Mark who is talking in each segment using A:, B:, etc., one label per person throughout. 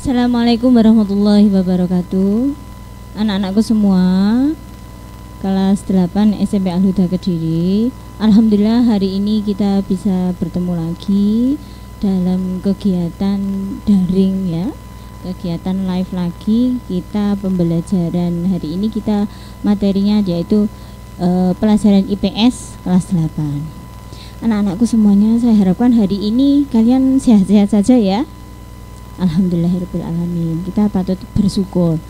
A: Assalamualaikum warahmatullahi wabarakatuh. Anak-anakku semua, kelas 8 SMP Al-Huda Kediri. Alhamdulillah hari ini kita bisa bertemu lagi dalam kegiatan daring ya. Kegiatan live lagi kita pembelajaran. Hari ini kita materinya yaitu pelajaran IPS kelas 8. Anak-anakku semuanya, saya harapkan hari ini kalian sehat-sehat saja ya. Alhamdulillahirrahmanirrahim. Kita patut bersyukur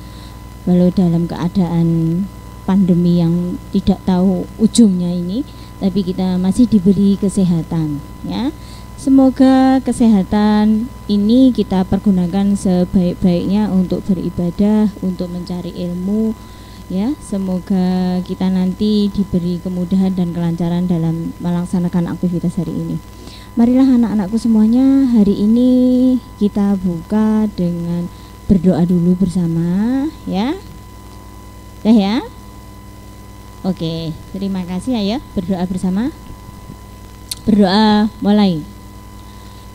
A: walau dalam keadaan pandemi yang tidak tahu ujungnya ini, tapi kita masih diberi kesehatan ya. Semoga kesehatan ini kita pergunakan sebaik-baiknya untuk beribadah, untuk mencari ilmu ya. Semoga kita nanti diberi kemudahan dan kelancaran dalam melaksanakan aktivitas hari ini. Marilah anak-anakku semuanya, hari ini kita buka dengan berdoa dulu bersama ya. Ya. Oke, terima kasih. Ayo berdoa bersama. Berdoa mulai.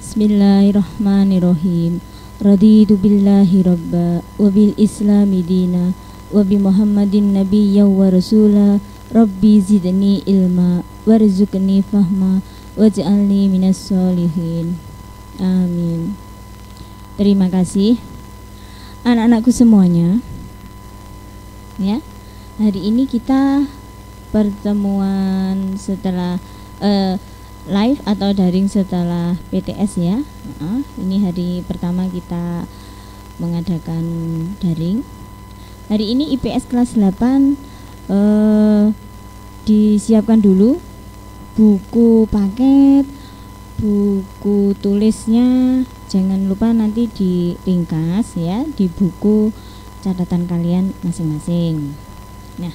A: Bismillahirrahmanirrahim. Raditu billahi rabba wa bil islami dina wa bi Muhammadin nabiyya wa rasula. Rabbi zidni ilma warzuqni fahma waj'alni minas sholihin. Amin. Terima kasih anak-anakku semuanya ya. Hari ini kita pertemuan setelah live atau daring setelah PTS ya. Ini hari pertama kita mengadakan daring. Hari ini IPS kelas 8 disiapkan dulu buku paket, buku tulisnya jangan lupa nanti diringkas ya di buku catatan kalian masing-masing. Nah,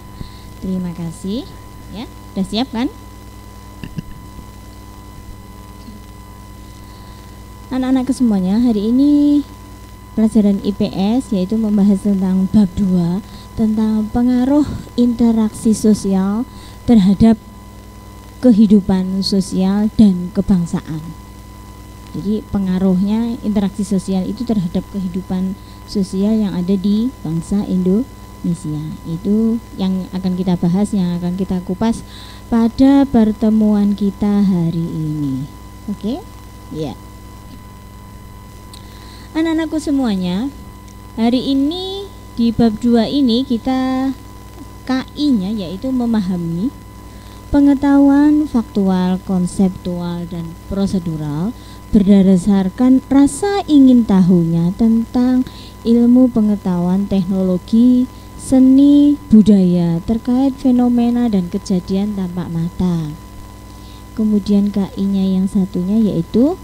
A: terima kasih ya. Sudah siap kan? Anak-anak semuanya, hari ini pelajaran IPS yaitu membahas tentang bab 2 tentang pengaruh interaksi sosial terhadap kehidupan sosial dan kebangsaan. Jadi pengaruhnya interaksi sosial itu terhadap kehidupan sosial yang ada di bangsa Indonesia. Itu yang akan kita bahas, yang akan kita kupas pada pertemuan kita hari ini. Oke? Ya. Anak-anakku semuanya, hari ini di bab 2 ini kita KI-nya yaitu memahami pengetahuan faktual, konseptual, dan prosedural berdasarkan rasa ingin tahunya tentang ilmu pengetahuan teknologi, seni, budaya terkait fenomena dan kejadian tampak mata. Kemudian KI-nya yang satunya yaitu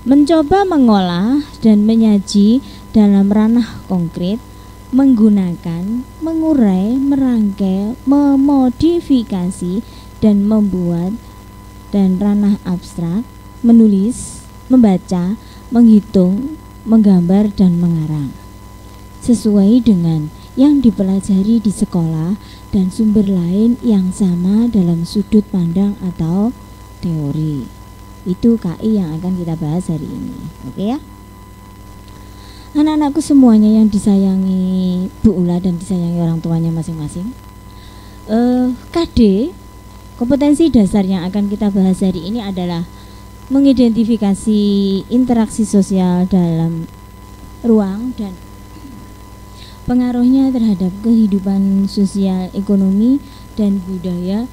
A: mencoba mengolah dan menyaji dalam ranah konkret, menggunakan, mengurai, merangkai, memodifikasi, dan membuat, dan ranah abstrak, menulis, membaca, menghitung, menggambar, dan mengarang sesuai dengan yang dipelajari di sekolah dan sumber lain yang sama dalam sudut pandang atau teori. Itu KI yang akan kita bahas hari ini. Oke ya. Anak-anakku semuanya yang disayangi Bu Ula dan disayangi orang tuanya masing-masing, KD, kompetensi dasar yang akan kita bahas hari ini adalah mengidentifikasi interaksi sosial dalam ruang dan pengaruhnya terhadap kehidupan sosial, ekonomi, dan budaya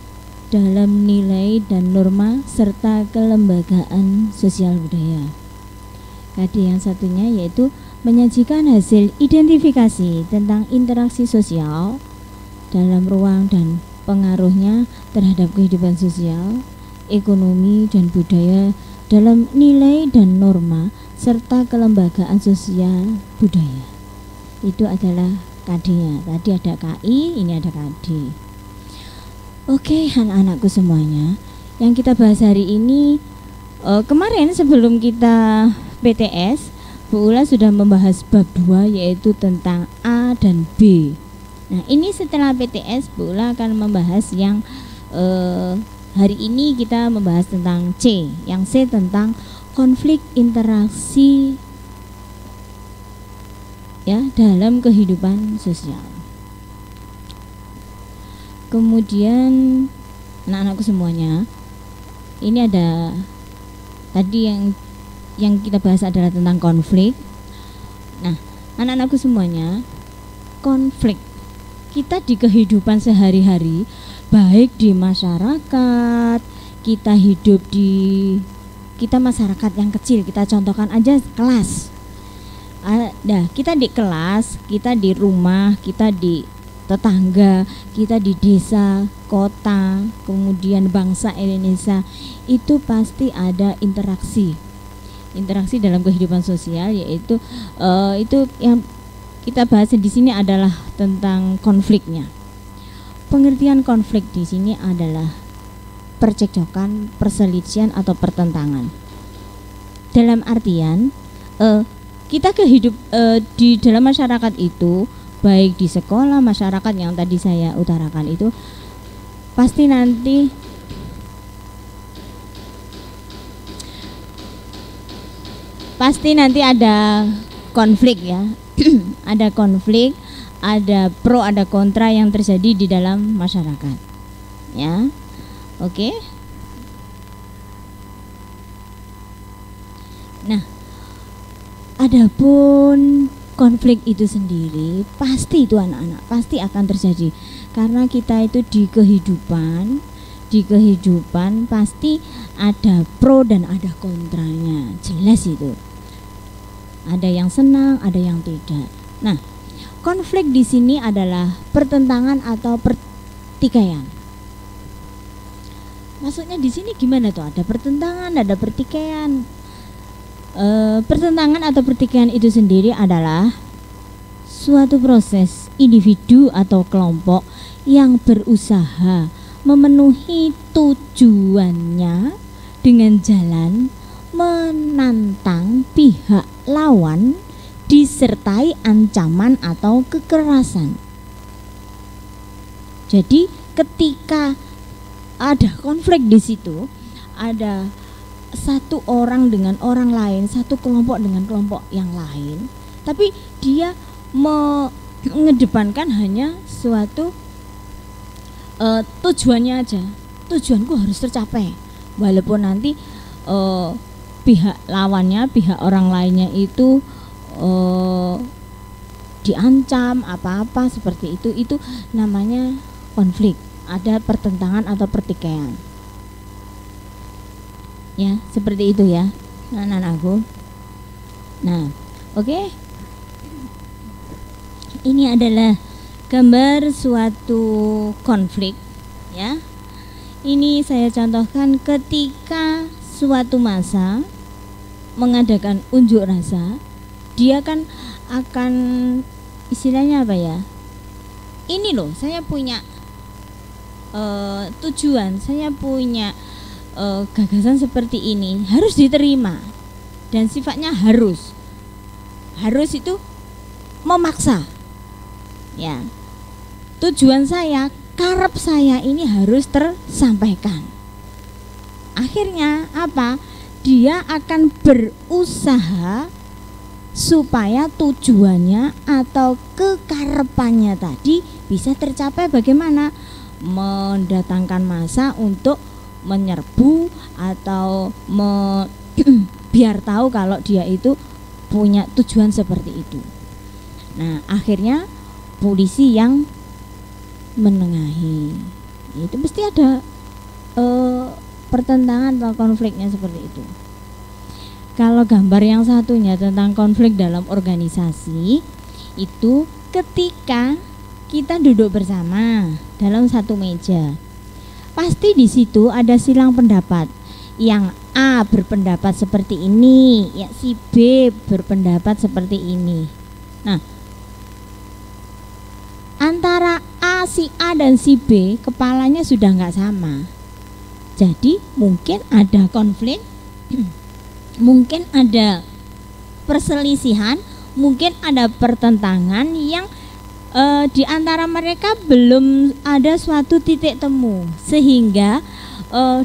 A: dalam nilai dan norma serta kelembagaan sosial budaya. KD yang satunya yaitu menyajikan hasil identifikasi tentang interaksi sosial dalam ruang dan pengaruhnya terhadap kehidupan sosial, ekonomi, dan budaya dalam nilai dan norma serta kelembagaan sosial budaya. Itu adalah KD-nya. Tadi ada KI, ini ada KD. Oke, anak-anakku semuanya, yang kita bahas hari ini, kemarin sebelum kita PTS, Bu Ula sudah membahas bab 2 yaitu tentang A dan B. Nah, ini setelah PTS Bu Ula akan membahas yang hari ini kita membahas tentang C, yang C tentang konflik interaksi ya dalam kehidupan sosial. Kemudian anak-anakku semuanya, ini ada tadi yang kita bahas adalah tentang konflik. Nah, anak-anakku semuanya, konflik kita di kehidupan sehari-hari, baik di masyarakat, kita hidup di masyarakat yang kecil, kita contohkan aja kelas. Nah, kita di kelas, kita di rumah, kita di tetangga, kita di desa, kota, kemudian bangsa Indonesia, itu pasti ada interaksi dalam kehidupan sosial, yaitu itu yang kita bahas di sini adalah tentang konfliknya. Pengertian konflik di sini adalah percekcokan, perselisihan atau pertentangan. Dalam artian kita di dalam masyarakat itu, baik di sekolah, masyarakat yang tadi saya utarakan itu, pasti nanti ada konflik ya. Ada konflik, ada pro, ada kontra yang terjadi di dalam masyarakat. Ya. Oke. Nah, adapun konflik itu sendiri pasti itu anak-anak pasti akan terjadi, karena kita itu di kehidupan pasti ada pro dan ada kontranya, jelas itu. Ada yang senang, ada yang tidak. Nah, konflik di sini adalah pertentangan atau pertikaian. Maksudnya di sini gimana tuh? Ada pertentangan, ada pertikaian. Pertentangan atau pertikaian itu sendiri adalah suatu proses individu atau kelompok yang berusaha memenuhi tujuannya dengan jalan menantang pihak lawan disertai ancaman atau kekerasan. Jadi ketika ada konflik di situ, ada satu orang dengan orang lain, satu kelompok dengan kelompok yang lain, tapi dia mengedepankan hanya suatu tujuannya aja. Tujuanku harus tercapai, walaupun nanti pihak lawannya, pihak orang lainnya itu diancam apa-apa seperti itu namanya konflik. Ada pertentangan atau pertikaian. Ya, seperti itu ya, anak-anakku. Nah, oke. Ini adalah gambar suatu konflik ya. Ini saya contohkan ketika suatu masa mengadakan unjuk rasa, dia kan akan istilahnya apa ya? Ini loh, saya punya tujuan, saya punya gagasan seperti ini, harus diterima dan sifatnya harus itu memaksa ya. Tujuan saya, karep saya ini harus tersampaikan. Akhirnya apa? Dia akan berusaha supaya tujuannya atau kekarepannya tadi bisa tercapai. Bagaimana? Mendatangkan massa untuk menyerbu atau biar tahu kalau dia itu punya tujuan seperti itu. Nah, akhirnya polisi yang menengahi. Itu mesti ada pertentangan atau konfliknya seperti itu. Kalau gambar yang satunya tentang konflik dalam organisasi, itu ketika kita duduk bersama dalam satu meja, pasti di situ ada silang pendapat. Yang A berpendapat seperti ini, ya si B berpendapat seperti ini. Nah, antara si A dan si B kepalanya sudah nggak sama. Jadi mungkin ada konflik, mungkin ada perselisihan, mungkin ada pertentangan yang di antara mereka belum ada suatu titik temu, sehingga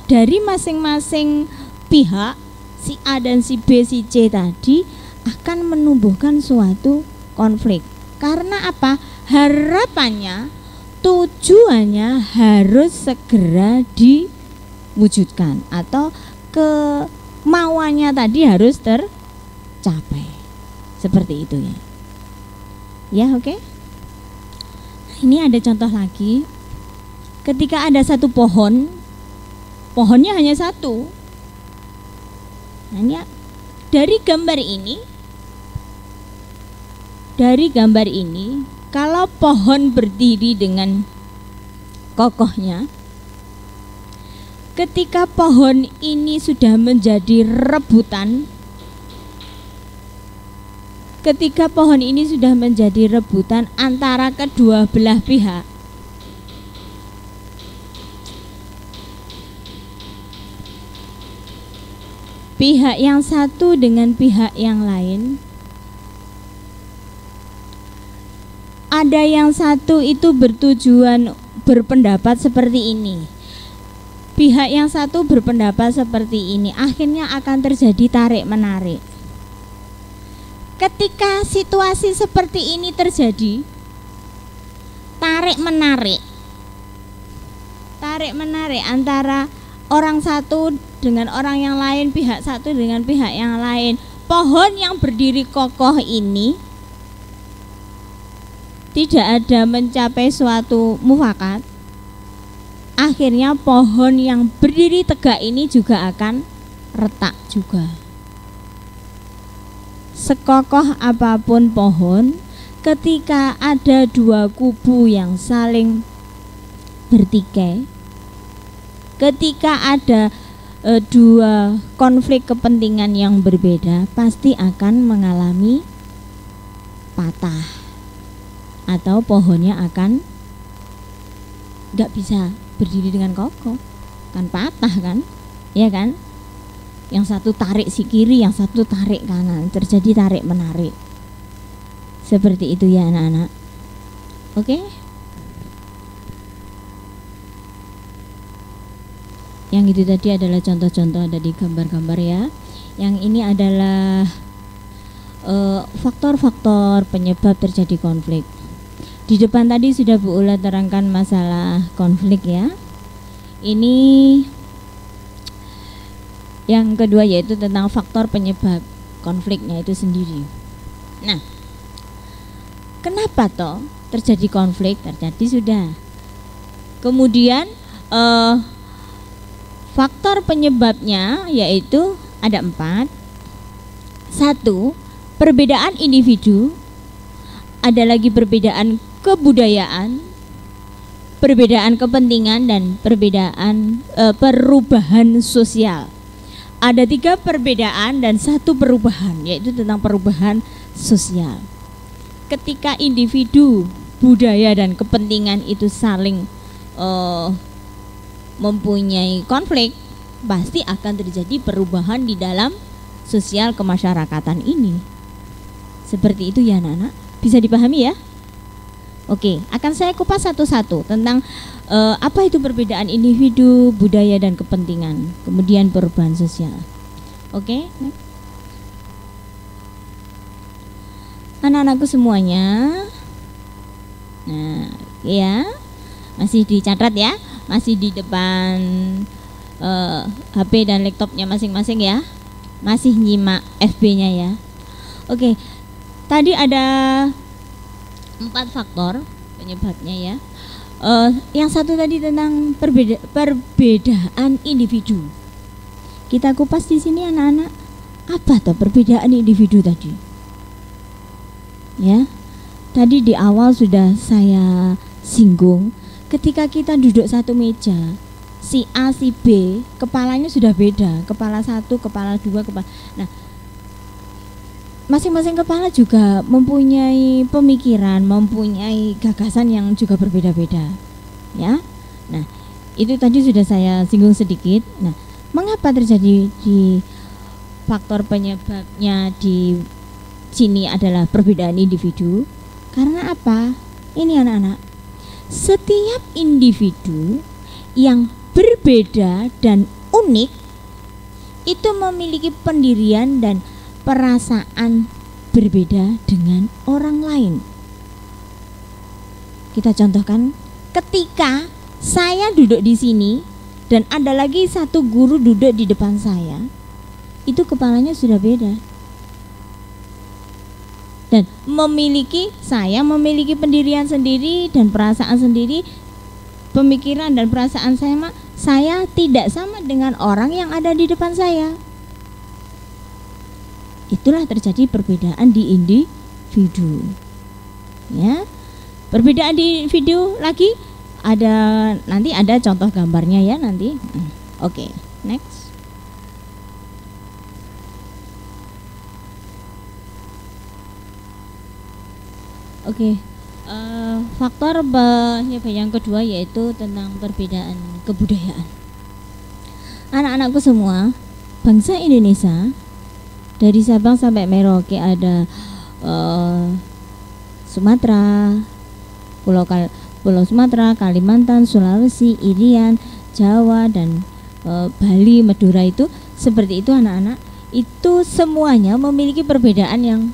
A: dari masing-masing pihak si A dan si B, si C tadi akan menumbuhkan suatu konflik. Karena apa? Harapannya, tujuannya harus segera diwujudkan atau kemauannya tadi harus tercapai. Seperti itu ya. Ya, oke. Ini ada contoh lagi. Ketika ada satu pohon, pohonnya hanya satu. Hanya dari gambar ini, kalau pohon berdiri dengan kokohnya, ketika pohon ini sudah menjadi rebutan, antara kedua belah pihak, pihak yang satu dengan pihak yang lain, ada yang satu itu bertujuan berpendapat seperti ini, pihak yang satu berpendapat seperti ini, akhirnya akan terjadi tarik menarik. Ketika situasi seperti ini terjadi, tarik menarik antara orang satu dengan orang yang lain, pihak satu dengan pihak yang lain, pohon yang berdiri kokoh ini tidak ada mencapai suatu mufakat, akhirnya pohon yang berdiri tegak ini juga akan retak juga. Sekokoh apapun pohon, ketika ada dua kubu yang saling bertikai, ketika ada dua konflik kepentingan yang berbeda, pasti akan mengalami patah, atau pohonnya akan nggak bisa berdiri dengan kokoh, kan patah kan, ya kan? Yang satu tarik si kiri, yang satu tarik kanan, terjadi tarik menarik. Seperti itu ya anak-anak. Oke? Yang itu tadi adalah contoh-contoh dari gambar-gambar ya. Yang ini adalah faktor-faktor penyebab terjadi konflik. Di depan tadi sudah Bu Ula terangkan masalah konflik ya. Ini yang kedua yaitu tentang faktor penyebab konfliknya itu sendiri. Nah, kenapa toh terjadi konflik? Terjadi sudah. Kemudian faktor penyebabnya yaitu ada 4. 1, perbedaan individu. Ada lagi perbedaan kebudayaan, perbedaan kepentingan, dan perbedaan perubahan sosial. Ada 3 perbedaan dan 1 perubahan, yaitu tentang perubahan sosial. Ketika individu, budaya, dan kepentingan itu saling mempunyai konflik, pasti akan terjadi perubahan di dalam sosial kemasyarakatan ini. Seperti itu ya anak-anak, bisa dipahami ya? Oke, akan saya kupas satu-satu tentang apa itu perbedaan individu, budaya, dan kepentingan, kemudian perubahan sosial. Oke, anak-anakku semuanya. Nah, ya, masih dicatat ya, masih di depan HP dan laptopnya masing-masing ya, masih nyimak FB-nya ya. Oke, tadi ada 4 faktor penyebabnya ya. Yang satu tadi tentang perbedaan individu. Kita kupas di sini anak-anak. Apa tuh perbedaan individu tadi? Ya, tadi di awal sudah saya singgung. Ketika kita duduk satu meja, si A, si B, kepalanya sudah beda. Kepala 1, kepala 2, kepala. Nah, masing-masing kepala juga mempunyai pemikiran, mempunyai gagasan yang juga berbeda-beda, ya. Nah, itu tadi sudah saya singgung sedikit. Nah, mengapa terjadi di faktor penyebabnya di sini adalah perbedaan individu? Karena apa? Ini anak-anak, setiap individu yang berbeda dan unik itu memiliki pendirian dan perasaan berbeda dengan orang lain. Kita contohkan, ketika saya duduk di sini dan ada lagi satu guru duduk di depan saya, itu kepalanya sudah beda. Dan saya memiliki pendirian sendiri dan perasaan sendiri, pemikiran dan perasaan saya tidak sama dengan orang yang ada di depan saya. Itulah terjadi perbedaan di individu. Ya, perbedaan di individu lagi nanti ada contoh gambarnya ya nanti. Oke, next. Oke, faktor yang kedua yaitu tentang perbedaan kebudayaan. Anak-anakku semua, bangsa Indonesia dari Sabang sampai Merauke, ada Sumatera, Pulau Sumatera, Kalimantan, Sulawesi, Irian, Jawa, dan Bali, Madura, itu seperti itu anak-anak. Itu semuanya memiliki perbedaan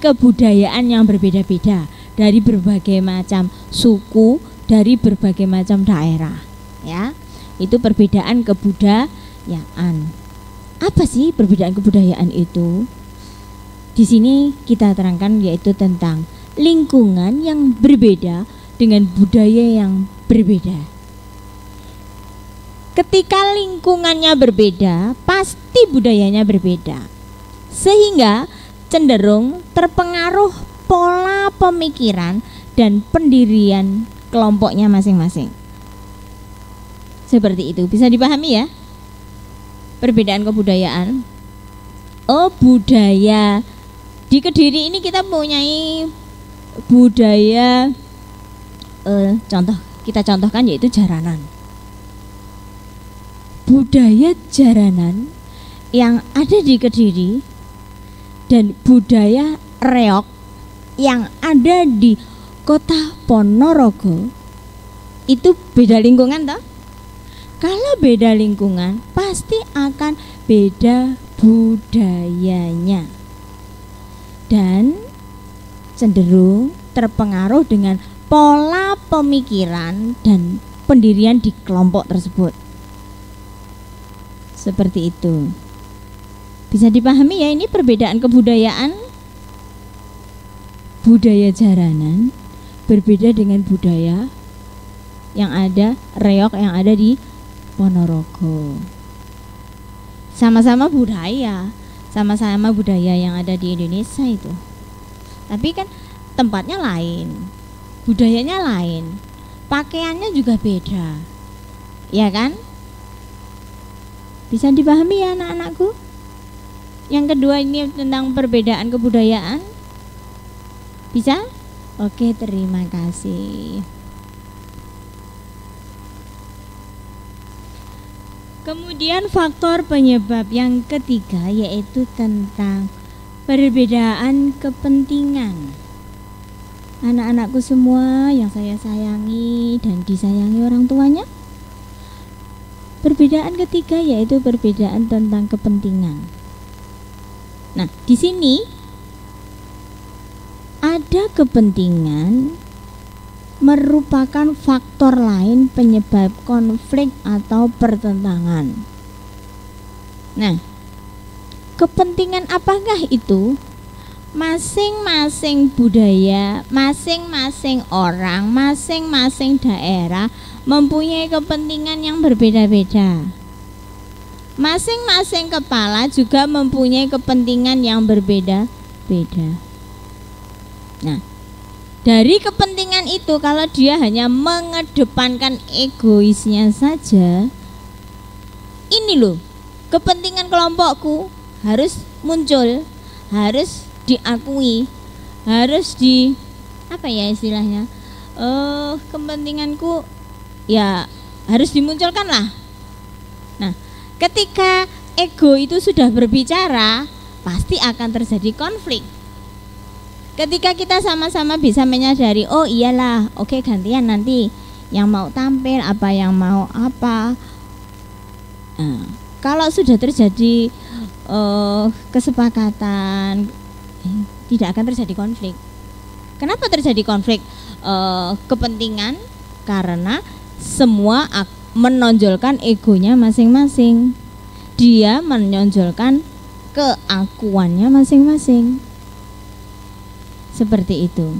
A: kebudayaan yang berbeda-beda dari berbagai macam suku, dari berbagai macam daerah. Ya, itu perbedaan kebudayaan. Apa sih perbedaan kebudayaan itu? Di sini kita terangkan yaitu tentang lingkungan yang berbeda dengan budaya yang berbeda. Ketika lingkungannya berbeda, pasti budayanya berbeda. Sehingga cenderung terpengaruh pola pemikiran dan pendirian kelompoknya masing-masing. Seperti itu, bisa dipahami ya? Perbedaan kebudayaan. Budaya di Kediri ini kita mempunyai budaya kita contohkan yaitu jaranan. Budaya jaranan yang ada di Kediri dan budaya reok yang ada di Kota Ponorogo itu beda lingkungan toh? Kalau beda lingkungan pasti akan beda budayanya dan cenderung terpengaruh dengan pola pemikiran dan pendirian di kelompok tersebut. Seperti itu. Bisa dipahami ya, ini perbedaan kebudayaan. Budaya jaranan berbeda dengan budaya yang ada reok yang ada di Ponorogo. Sama-sama budaya yang ada di Indonesia itu. Tapi kan tempatnya lain, budayanya lain, pakaiannya juga beda. Ya kan? Bisa dipahami ya anak-anakku? Yang kedua ini tentang perbedaan kebudayaan. Bisa? Oke, terima kasih. Kemudian faktor penyebab yang ketiga yaitu tentang perbedaan kepentingan. Anak-anakku semua yang saya sayangi dan disayangi orang tuanya. Perbedaan ketiga yaitu perbedaan tentang kepentingan. Nah, di sini ada kepentingan merupakan faktor lain penyebab konflik atau pertentangan. Nah, kepentingan apakah itu? Masing-masing budaya, masing-masing orang, masing-masing daerah mempunyai kepentingan yang berbeda-beda. Masing-masing kepala juga mempunyai kepentingan yang berbeda-beda. Nah, dari kepentingan itu, kalau dia hanya mengedepankan egoisnya saja, ini loh, kepentingan kelompokku harus muncul, harus diakui, harus apa ya istilahnya, kepentinganku ya harus dimunculkan lah. Nah, ketika ego itu sudah berbicara, pasti akan terjadi konflik. Ketika kita sama-sama bisa menyadari, oh iyalah, oke gantian nanti yang mau tampil, apa yang mau apa. Nah, kalau sudah terjadi kesepakatan, tidak akan terjadi konflik. Kenapa terjadi konflik kepentingan? Karena semua menonjolkan egonya masing-masing. Dia menonjolkan keakuannya masing-masing. Seperti itu.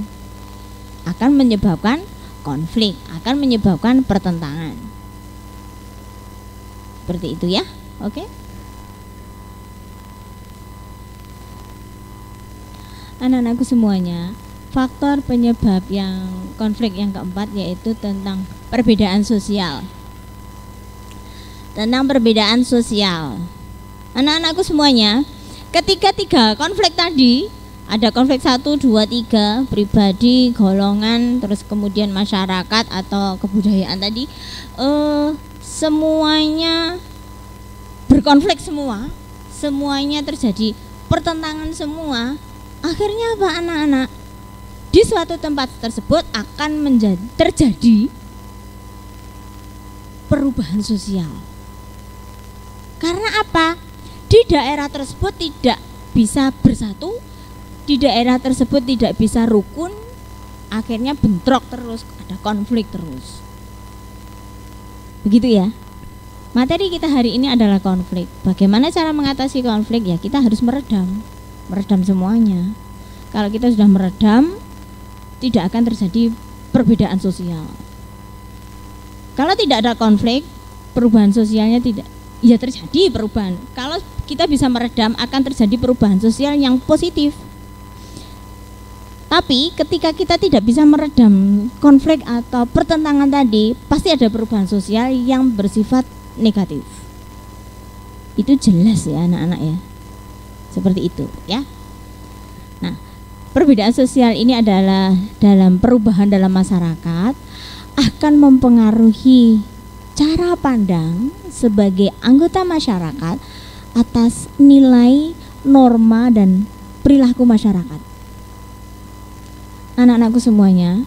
A: Akan menyebabkan konflik, akan menyebabkan pertentangan. Seperti itu ya. Oke. Anak-anakku semuanya, faktor penyebab yang konflik yang keempat yaitu tentang perbedaan sosial. Tentang perbedaan sosial. Anak-anakku semuanya, ketika 3 konflik tadi, ada konflik 1, 2, 3, pribadi, golongan, terus kemudian masyarakat atau kebudayaan tadi, semuanya berkonflik semua, semuanya terjadi pertentangan semua. Akhirnya apa anak-anak? Di suatu tempat tersebut akan terjadi perubahan sosial. Karena apa? Di daerah tersebut tidak bisa bersatu, di daerah tersebut tidak bisa rukun, akhirnya bentrok terus, ada konflik terus. Begitu ya. Materi kita hari ini adalah konflik. Bagaimana cara mengatasi konflik? Ya kita harus meredam semuanya. Kalau kita sudah meredam, tidak akan terjadi perbedaan sosial. Kalau tidak ada konflik, perubahan sosialnya tidak, ya terjadi perubahan. Kalau kita bisa meredam, akan terjadi perubahan sosial yang positif. Tapi ketika kita tidak bisa meredam konflik atau pertentangan tadi, pasti ada perubahan sosial yang bersifat negatif. Itu jelas ya anak-anak ya. Seperti itu ya. Nah, perbedaan sosial ini adalah dalam perubahan dalam masyarakat akan mempengaruhi cara pandang sebagai anggota masyarakat atas nilai, norma dan perilaku masyarakat. Anak-anakku semuanya,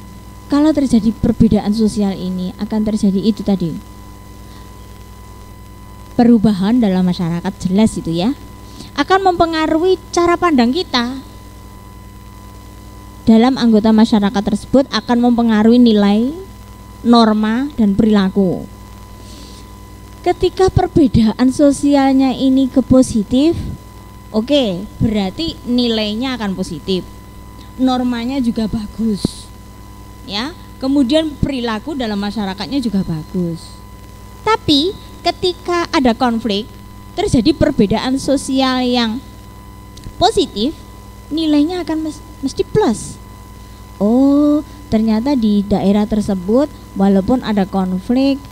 A: kalau terjadi perbedaan sosial ini akan terjadi itu tadi. Perubahan dalam masyarakat jelas itu ya. Akan mempengaruhi cara pandang kita dalam anggota masyarakat tersebut, akan mempengaruhi nilai, norma, dan perilaku. Ketika perbedaan sosialnya ini ke positif, oke, berarti nilainya akan positif, normanya juga bagus ya, kemudian perilaku dalam masyarakatnya juga bagus. Tapi ketika ada konflik, terjadi perbedaan sosial yang positif, nilainya akan mesti plus. Oh, ternyata di daerah tersebut walaupun ada konflik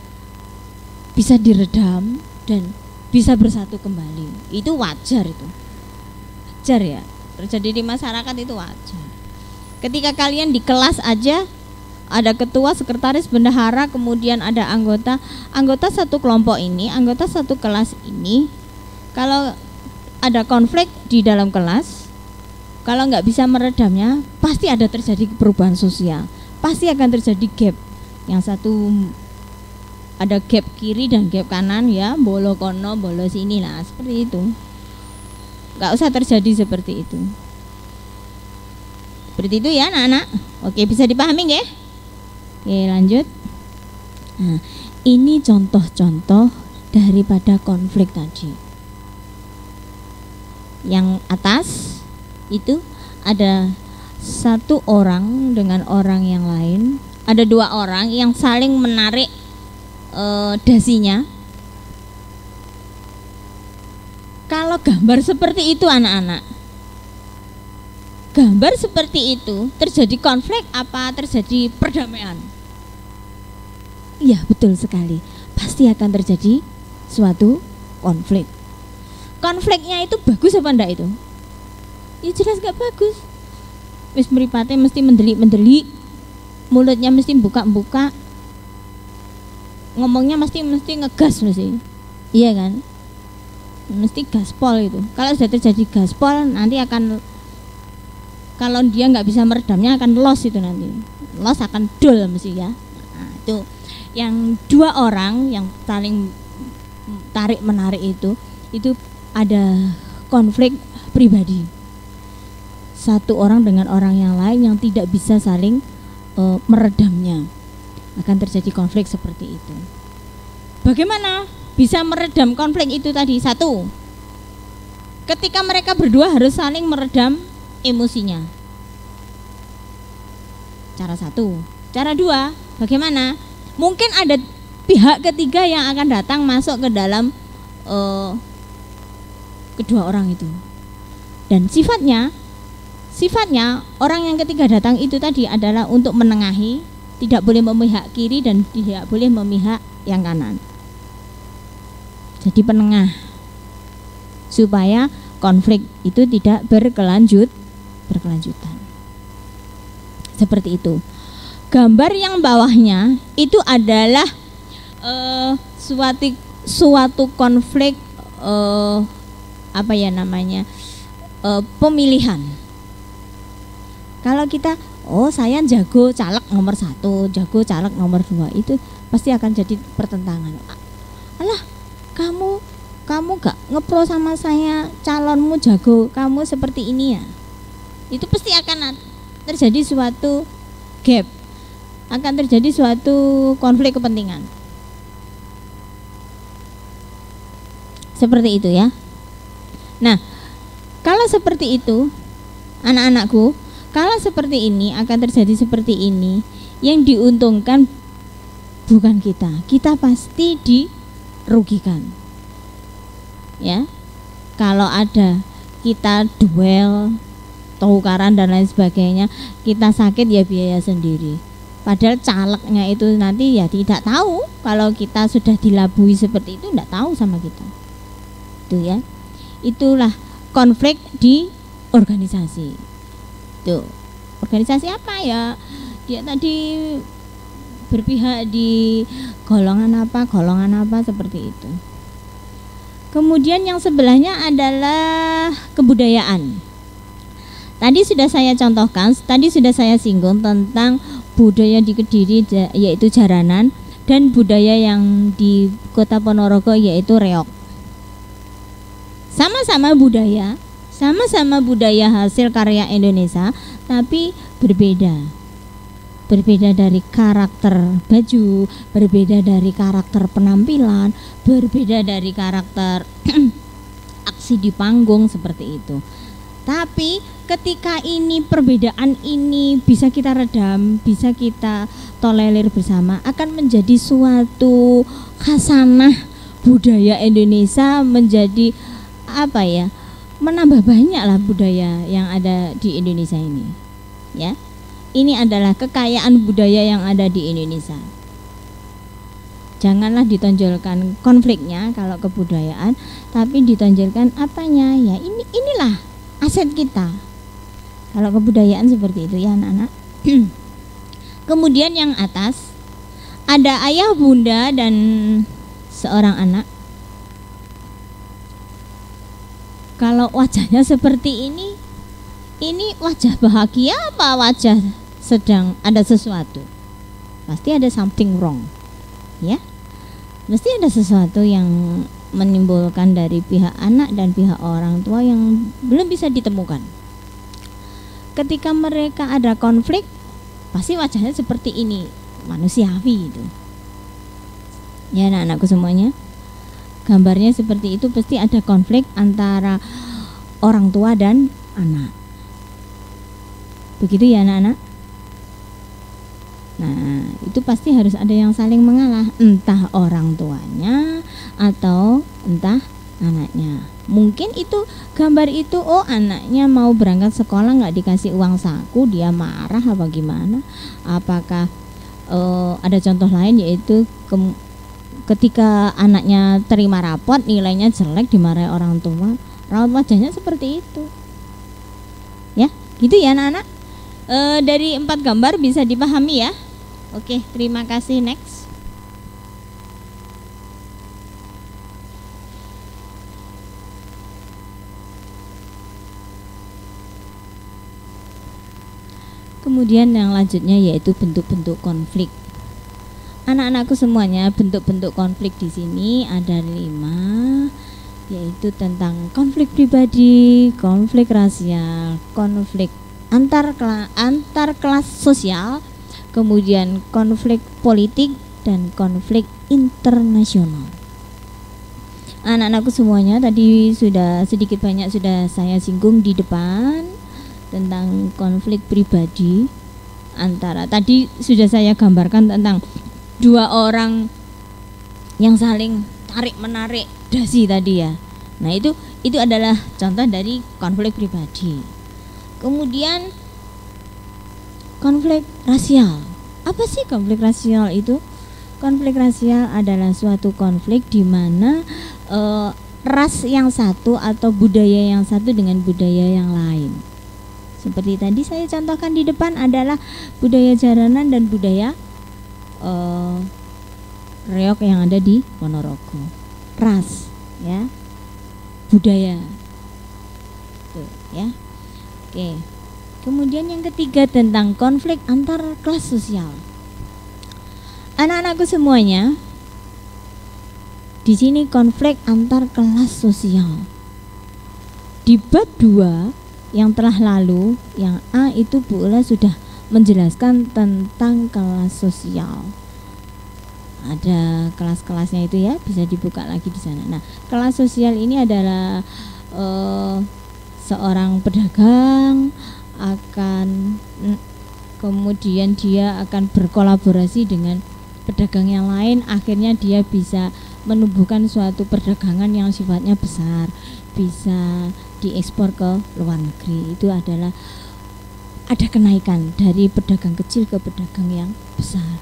A: bisa diredam dan bisa bersatu kembali. Itu wajar itu. Wajar ya. Terjadi di masyarakat itu wajar. Ketika kalian di kelas aja ada ketua, sekretaris, bendahara, kemudian ada anggota satu kelompok ini, anggota satu kelas ini, kalau ada konflik di dalam kelas, kalau nggak bisa meredamnya, pasti ada terjadi perubahan sosial, pasti akan terjadi gap. Yang satu ada gap kiri dan gap kanan ya, bolo kono, bolo sini lah, seperti itu. Nggak usah terjadi seperti itu. Seperti itu ya anak-anak. Oke, bisa dipahami nggak? Oke, lanjut. Nah, ini contoh-contoh daripada konflik tadi. Yang atas itu ada satu orang dengan orang yang lain, ada 2 orang yang saling menarik dasinya. Kalau gambar seperti itu anak-anak, gambar seperti itu terjadi konflik apa terjadi perdamaian? Iya, betul sekali. Pasti akan terjadi suatu konflik. Konfliknya itu bagus apa enggak itu? Ya jelas gak bagus. Wis mripate mesti mendelik-mendelik, mulutnya mesti buka-buka, ngomongnya mesti ngegas mesti. Iya kan? Mesti gaspol itu. Kalau sudah terjadi gaspol, nanti akan, kalau dia nggak bisa meredamnya akan loss itu nanti. Loss akan dol mesti ya. Nah, itu yang 2 orang yang saling tarik menarik itu ada konflik pribadi. satu orang dengan orang yang lain yang tidak bisa saling meredamnya. Akan terjadi konflik seperti itu. Bagaimana bisa meredam konflik itu tadi? Satu, ketika mereka berdua harus saling meredam emosinya. Cara satu. Cara dua, bagaimana? Mungkin ada pihak ketiga yang akan datang masuk ke dalam kedua orang itu. Dan sifatnya orang yang ketiga datang itu tadi adalah untuk menengahi, tidak boleh memihak kiri dan tidak boleh memihak yang kanan. Jadi penengah supaya konflik itu tidak berkelanjutan. Seperti itu. Gambar yang bawahnya itu adalah suatu konflik pemilihan. Kalau kita saya jago caleg nomor 1, jago caleg nomor 2, itu pasti akan jadi pertentangan. Alah, kamu gak ngepro sama saya, calonmu jago, kamu seperti ini ya. Itu pasti akan terjadi suatu gap, akan terjadi suatu konflik kepentingan. Seperti itu ya. Nah, kalau seperti itu, anak-anakku, kalau seperti ini akan terjadi seperti ini, yang diuntungkan bukan kita pasti dirugikan. Ya, kalau ada kita duel, tukaran dan lain sebagainya, kita sakit ya biaya sendiri. Padahal calegnya itu nanti ya tidak tahu kalau kita sudah dilabui seperti itu, tidak tahu sama kita. Itu ya. Itulah konflik di organisasi. Tuh, organisasi apa ya? Dia tadi berpihak di golongan apa seperti itu. Kemudian yang sebelahnya adalah kebudayaan. Tadi sudah saya contohkan, tadi sudah saya singgung tentang budaya di Kediri yaitu jaranan, dan budaya yang di Kota Ponorogo yaitu reog. Sama-sama budaya hasil karya Indonesia, tapi berbeda. Berbeda dari karakter baju, berbeda dari karakter penampilan, berbeda dari karakter aksi di panggung seperti itu. Tapi ketika ini perbedaan ini bisa kita redam, bisa kita tolerir bersama, akan menjadi suatu khasanah budaya Indonesia, menjadi menambah banyak lah budaya yang ada di Indonesia ini. Ya. Ini adalah kekayaan budaya yang ada di Indonesia. Janganlah ditonjolkan konfliknya kalau kebudayaan, tapi ditonjolkan apanya? Ya inilah aset kita. Kalau kebudayaan seperti itu ya anak-anak. Kemudian yang atas ada ayah, bunda, dan seorang anak. Kalau wajahnya seperti ini wajah bahagia apa wajah sedang ada sesuatu? Pasti ada something wrong, ya. Mesti ada sesuatu yang menimbulkan dari pihak anak dan pihak orang tua yang belum bisa ditemukan. Ketika mereka ada konflik, pasti wajahnya seperti ini, manusiawi itu. Ya anak-anakku semuanya, gambarnya seperti itu, pasti ada konflik antara orang tua dan anak. Begitu ya anak-anak. Nah, itu pasti harus ada yang saling mengalah, entah orang tuanya atau entah anaknya. Mungkin itu gambar itu, anaknya mau berangkat sekolah nggak dikasih uang saku, dia marah apa gimana? Apakah ada contoh lain, yaitu ketika anaknya terima rapot nilainya jelek, dimarahi orang tua, raut wajahnya seperti itu. Ya, gitu ya anak-anak. Dari 4 gambar bisa dipahami ya. Oke, terima kasih. Next. Kemudian yang lanjutnya yaitu bentuk-bentuk konflik. Anak-anakku semuanya, bentuk-bentuk konflik di sini ada 5. yaitu tentang konflik pribadi, konflik rasial, konflik antar kelas sosial, kemudian konflik politik dan konflik internasional. Anak-anakku semuanya, tadi sudah sedikit banyak sudah saya singgung di depan tentang konflik pribadi antara, tadi sudah saya gambarkan tentang dua orang yang saling tarik menarik dasi tadi ya. Nah, itu adalah contoh dari konflik pribadi. Kemudian konflik rasial. Apa sih konflik rasial itu? Konflik rasial adalah suatu konflik di mana ras yang satu atau budaya yang satu dengan budaya yang lain. Seperti tadi saya contohkan di depan adalah budaya Jaranan dan budaya Reog yang ada di Ponorogo. Ras, ya, budaya, tuh, ya. Oke. Kemudian yang ketiga tentang konflik antar kelas sosial. Anak-anakku semuanya, di sini konflik antar kelas sosial. Di bab 2 yang telah lalu, yang A itu Bu Ula sudah menjelaskan tentang kelas sosial. Ada kelas-kelasnya itu ya, bisa dibuka lagi di sana. Nah, kelas sosial ini adalah seorang pedagang akan kemudian dia akan berkolaborasi dengan pedagang yang lain, akhirnya dia bisa menumbuhkan suatu perdagangan yang sifatnya besar, bisa diekspor ke luar negeri. Itu adalah ada kenaikan dari pedagang kecil ke pedagang yang besar,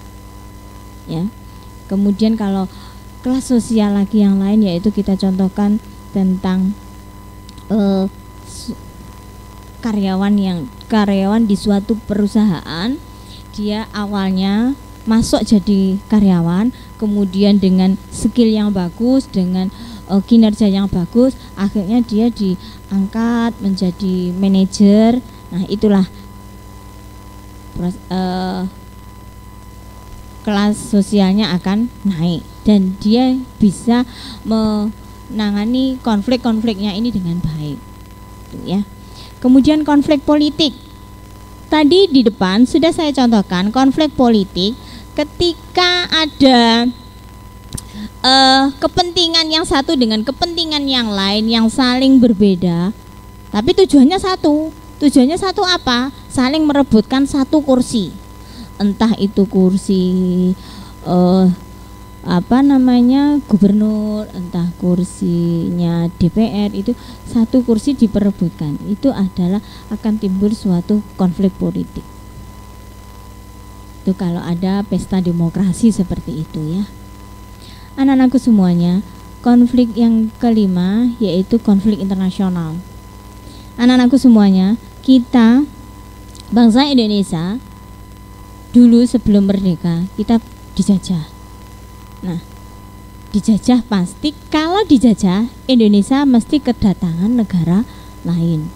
A: ya. Kemudian kalau kelas sosial lagi yang lain, yaitu kita contohkan tentang karyawan di suatu perusahaan. Dia awalnya masuk jadi karyawan, kemudian dengan skill yang bagus, dengan kinerja yang bagus, akhirnya dia diangkat menjadi manajer. Nah, itulah kelas sosialnya akan naik dan dia bisa menangani konflik-konfliknya ini dengan baik, ya. Kemudian konflik politik. Tadi di depan sudah saya contohkan konflik politik ketika ada kepentingan yang satu dengan kepentingan yang lain yang saling berbeda, tapi tujuannya satu. Tujuannya satu apa? Saling merebutkan satu kursi. Entah itu kursi gubernur, entah kursinya DPR, itu satu kursi diperebutkan. Itu adalah akan timbul suatu konflik politik. Itu kalau ada pesta demokrasi seperti itu, ya. Anak-anakku semuanya, konflik yang kelima yaitu konflik internasional. Anak-anakku semuanya, kita bangsa Indonesia dulu sebelum merdeka kita dijajah. Nah, dijajah pasti, kalau dijajah Indonesia mesti kedatangan negara lain.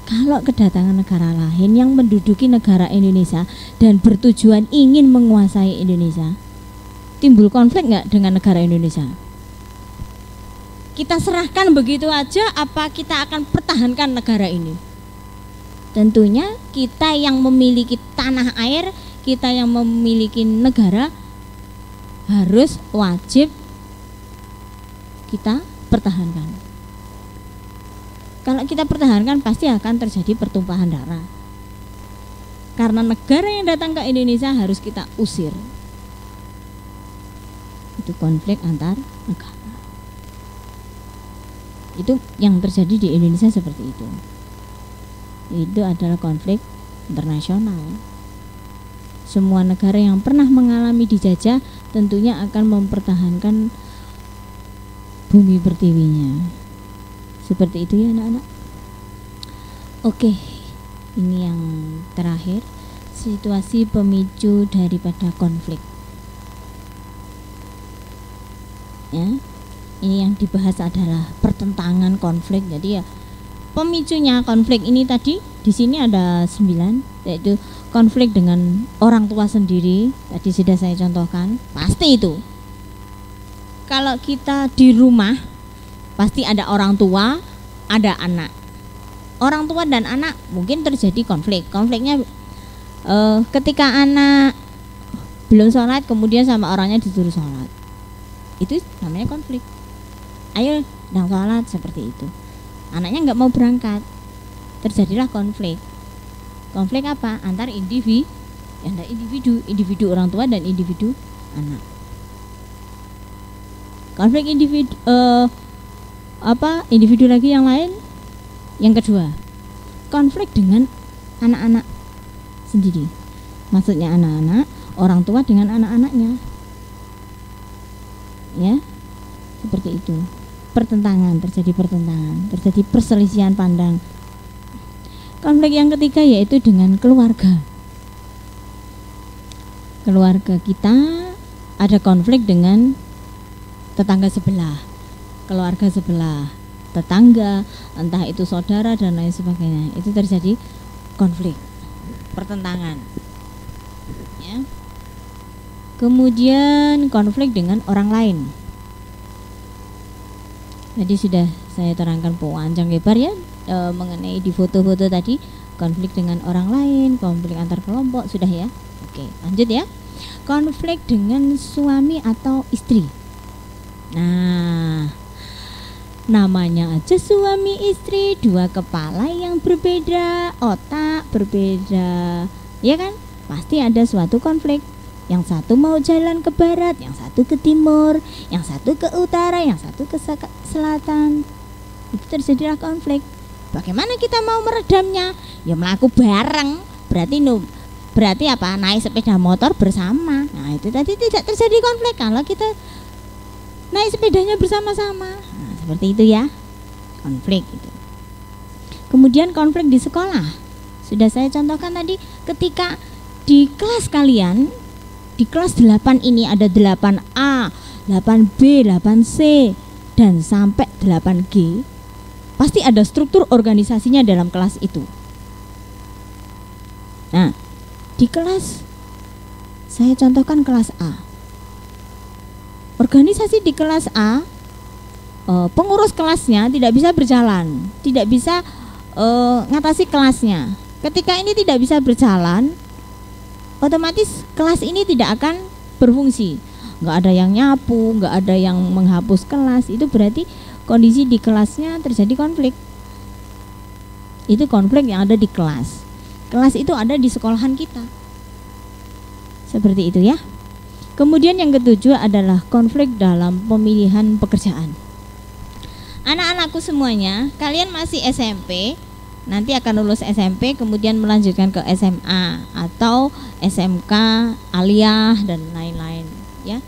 A: Kalau kedatangan negara lain yang menduduki negara Indonesia dan bertujuan ingin menguasai Indonesia, timbul konflik nggak dengan negara Indonesia? Kita serahkan begitu aja apa kita akan pertahankan negara ini? Tentunya kita yang memiliki tanah air, kita yang memiliki negara harus wajib kita pertahankan. Kalau kita pertahankan pasti akan terjadi pertumpahan darah. Karena negara yang datang ke Indonesia harus kita usir. Itu konflik antar negara. Itu yang terjadi di Indonesia seperti itu. Itu adalah konflik internasional. Semua negara yang pernah mengalami dijajah tentunya akan mempertahankan bumi pertiwinya. Seperti itu ya anak-anak. Oke, ini yang terakhir, situasi pemicu daripada konflik. Ya, ini yang dibahas adalah pertentangan konflik. Jadi ya, pemicunya konflik ini tadi di sini ada 9, yaitu konflik dengan orang tua sendiri. Tadi sudah saya contohkan, pasti itu. Kalau kita di rumah Pasti ada orang tua, ada anak. Orang tua dan anak mungkin terjadi konflik. Konfliknya ketika anak belum sholat kemudian sama orangnya disuruh sholat, itu namanya konflik. Ayo sedang sholat, seperti itu. Anaknya nggak mau berangkat, terjadilah konflik. Konflik apa? Antar individu, individu orang tua dan individu anak. Konflik individu individu lagi yang lain. Yang kedua, konflik dengan anak-anak sendiri. Maksudnya anak-anak, orang tua dengan anak-anaknya. Ya, seperti itu. Terjadi pertentangan, terjadi perselisihan pandang. Konflik yang ketiga yaitu dengan keluarga. Keluarga kita ada konflik dengan tetangga sebelah, keluarga sebelah, tetangga, entah itu saudara dan lain sebagainya. Itu terjadi konflik, pertentangan. Ya. Kemudian konflik dengan orang lain. Tadi sudah saya terangkan panjang lebar ya mengenai di foto-foto tadi, konflik dengan orang lain, konflik antar kelompok, sudah ya. Oke, lanjut ya. Konflik dengan suami atau istri. Nah, namanya aja suami istri, dua kepala yang berbeda, otak berbeda, ya kan? Pasti ada suatu konflik. Yang satu mau jalan ke barat, yang satu ke timur, yang satu ke utara, yang satu ke selatan. Itu terjadilah konflik. Bagaimana kita mau meredamnya? Ya melaku bareng. Berarti apa? Naik sepeda motor bersama. Nah, itu tadi tidak terjadi konflik kalau kita naik sepedanya bersama-sama. Nah, seperti itu ya. Konflik itu. Kemudian konflik di sekolah. Sudah saya contohkan tadi, ketika di kelas kalian, di kelas 8 ini ada 8A, 8B, 8C, dan sampai 8G. Pasti ada struktur organisasinya dalam kelas itu. Nah, di kelas, saya contohkan kelas A. Organisasi di kelas A, pengurus kelasnya tidak bisa berjalan, tidak bisa ngatasi kelasnya. Ketika ini tidak bisa berjalan, otomatis kelas ini tidak akan berfungsi. Nggak ada yang nyapu, nggak ada yang menghapus kelas. Itu berarti kondisi di kelasnya terjadi konflik. Itu konflik yang ada di kelas. Kelas itu ada di sekolahan kita. Seperti itu ya. Kemudian yang ketujuh adalah konflik dalam pemilihan pekerjaan. Anak-anakku semuanya, kalian masih SMP, nanti akan lulus SMP kemudian melanjutkan ke SMA atau SMK, aliyah dan lain-lain ya.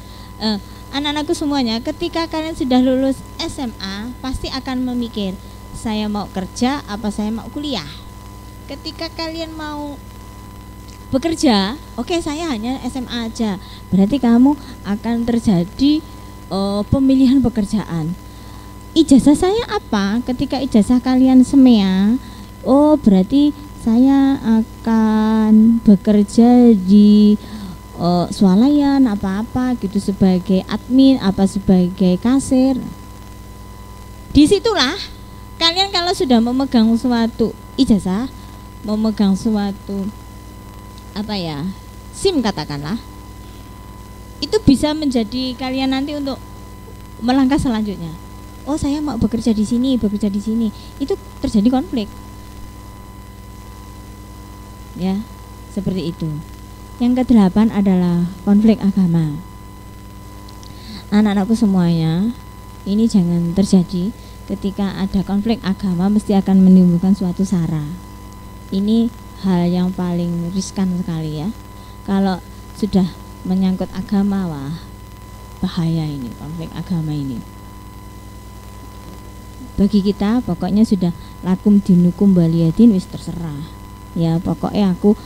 A: Anak-anakku semuanya, ketika kalian sudah lulus SMA pasti akan memikir, saya mau kerja apa saya mau kuliah. Ketika kalian mau bekerja, oke, saya hanya SMA aja. Berarti kamu akan terjadi pemilihan pekerjaan. Ijazah saya apa? Ketika ijazah kalian semea, oh berarti saya akan bekerja di swalayan apa-apa gitu, sebagai admin, apa sebagai kasir. Disitulah kalian kalau sudah memegang suatu ijazah, memegang suatu SIM katakanlah, itu bisa menjadi kalian nanti untuk melangkah selanjutnya. Oh, saya mau bekerja di sini, bekerja di sini. Itu terjadi konflik. Ya, seperti itu. Yang ke-8 adalah konflik agama. Anak-anakku semuanya, ini jangan terjadi. Ketika ada konflik agama mesti akan menimbulkan suatu sara. Ini hal yang paling riskan sekali ya. Kalau sudah menyangkut agama, wah bahaya ini, konflik agama ini. Bagi kita pokoknya sudah lakum dinukum baliyadin, wis terserah. Ya pokoknya aku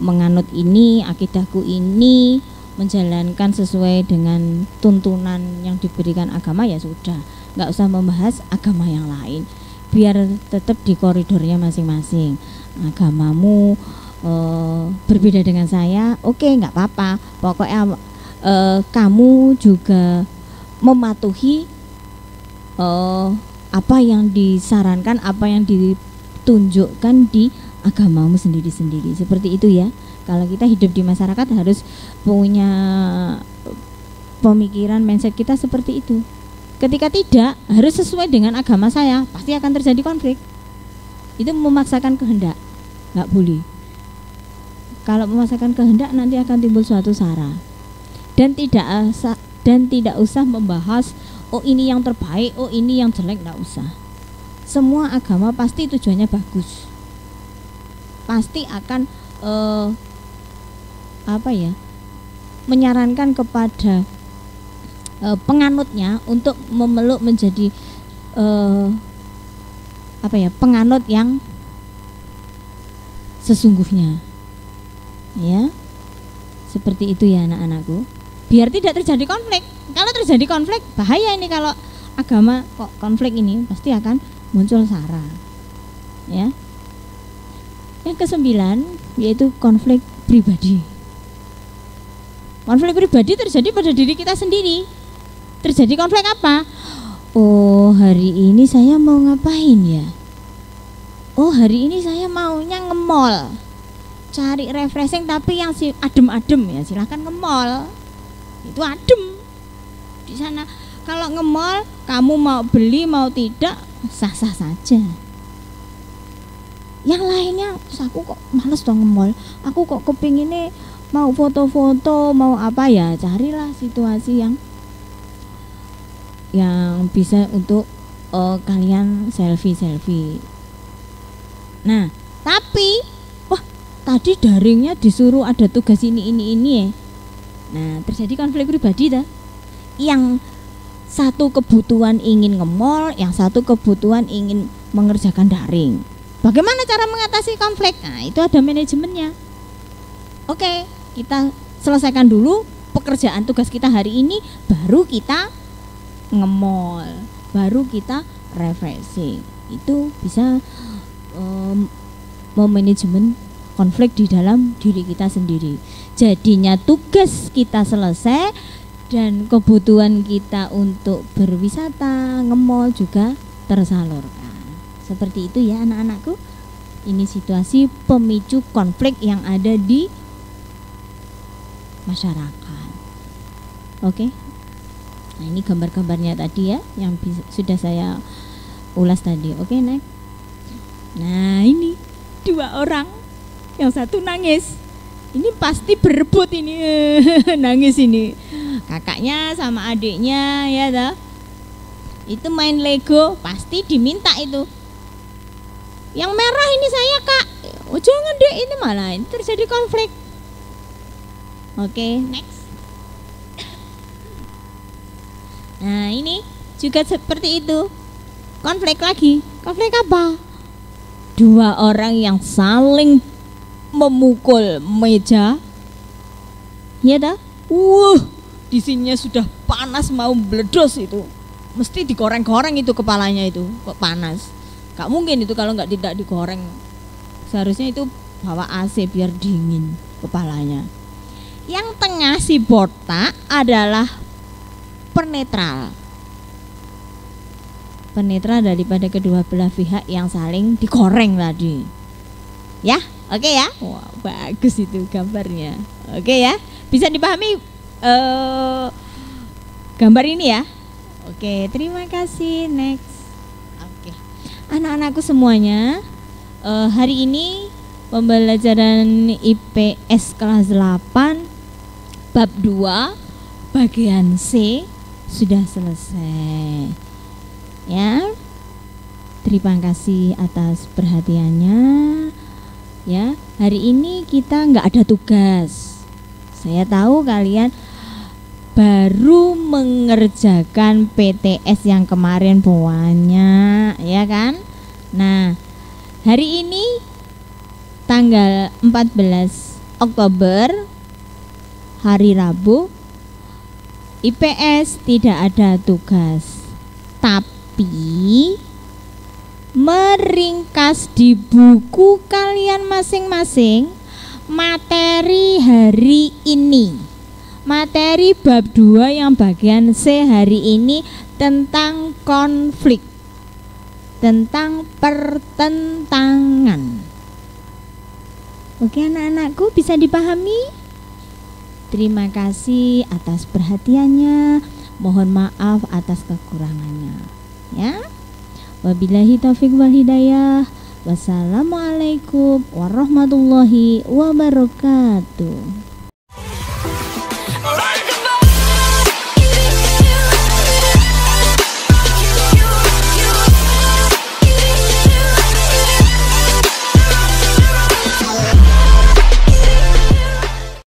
A: menganut ini, akidahku ini, menjalankan sesuai dengan tuntunan yang diberikan agama, ya sudah, nggak usah membahas agama yang lain, biar tetap di koridornya masing-masing. Agamamu berbeda dengan saya, oke, nggak apa-apa, pokoknya kamu juga mematuhi apa yang disarankan, apa yang ditunjukkan di agamamu sendiri-sendiri. Seperti itu ya. Kalau kita hidup di masyarakat harus punya pemikiran, mindset kita seperti itu. Ketika tidak harus sesuai dengan agama saya, pasti akan terjadi konflik. Itu memaksakan kehendak, nggak boleh. Kalau memaksakan kehendak nanti akan timbul suatu sara. Dan tidak usah membahas oh ini yang terbaik, oh ini yang jelek, nggak usah. Semua agama pasti tujuannya bagus. Pasti akan menyarankan kepada penganutnya untuk memeluk menjadi penganut yang sesungguhnya, ya, seperti itu ya anak-anakku, biar tidak terjadi konflik. Kalau terjadi konflik bahaya ini, kalau agama kok konflik ini pasti akan muncul sara, ya. Yang ke-9 yaitu konflik pribadi. Konflik pribadi terjadi pada diri kita sendiri. Terjadi konflik apa? Oh, hari ini saya mau ngapain ya? Oh, hari ini saya maunya nge-mall. Cari refreshing tapi yang adem-adem, ya silahkan nge-mall. Itu adem di sana. Kalau nge-mall kamu mau beli mau tidak sah-sah saja. Yang lainnya, aku kok males dong nge-mall. Aku kok kepinginnya mau foto-foto, mau apa ya, carilah situasi yang bisa untuk kalian selfie. Nah, tapi wah, tadi daringnya disuruh ada tugas ini ya. Nah, terjadi konflik pribadi dah. Yang satu kebutuhan ingin nge-mall, yang satu kebutuhan ingin mengerjakan daring. Bagaimana cara mengatasi konflik? Nah, itu ada manajemennya. Oke, kita selesaikan dulu pekerjaan tugas kita hari ini, baru kita nge-mall, baru kita refreshing. Itu bisa memanajemen konflik di dalam diri kita sendiri. Jadinya tugas kita selesai dan kebutuhan kita untuk berwisata, nge-mall juga tersalurkan. Seperti itu ya anak-anakku. Ini situasi pemicu konflik yang ada di masyarakat. Oke. Nah, ini gambar-gambarnya tadi ya yang sudah saya ulas tadi. Oke, next. Nah, ini 2 orang, yang satu nangis. Ini pasti berebut ini. Nangis ini. Kakaknya sama adiknya ya toh. Itu main Lego, pasti diminta itu. Yang merah ini saya, Kak. Oh, jangan deh, ini malah ini terjadi konflik. Oke, next. Nah, ini juga seperti itu. Konflik lagi. Konflik apa? 2 orang yang saling memukul meja. Ya dah. Di sininya sudah panas mau meledos itu. Mesti digoreng-goreng itu kepalanya itu, kok panas. Gak mungkin itu kalau tidak digoreng. Seharusnya itu bawa AC biar dingin kepalanya. Yang tengah si botak adalah penetral. Penetral daripada kedua belah pihak yang saling digoreng tadi. Ya, oke ya. Wah, bagus itu gambarnya. Oke ya, bisa dipahami gambar ini ya. Oke, terima kasih. Next. Oke, anak-anakku semuanya, hari ini pembelajaran IPS kelas 8 bab 2 bagian C sudah selesai. Ya, terima kasih atas perhatiannya. Ya, hari ini kita nggak ada tugas. Saya tahu kalian baru mengerjakan PTS yang kemarin banyak, ya kan? Nah, hari ini tanggal 14 Oktober, hari Rabu, IPS tidak ada tugas. Tapi meringkas di buku kalian masing-masing materi hari ini. materi bab 2 yang bagian C hari ini tentang konflik, tentang pertentangan. Oke anak-anakku, bisa dipahami? Terima kasih atas perhatiannya. Mohon maaf atas kekurangannya. Ya. Wabillahi taufiq wal hidayah. Wassalamualaikum warahmatullahi wabarakatuh.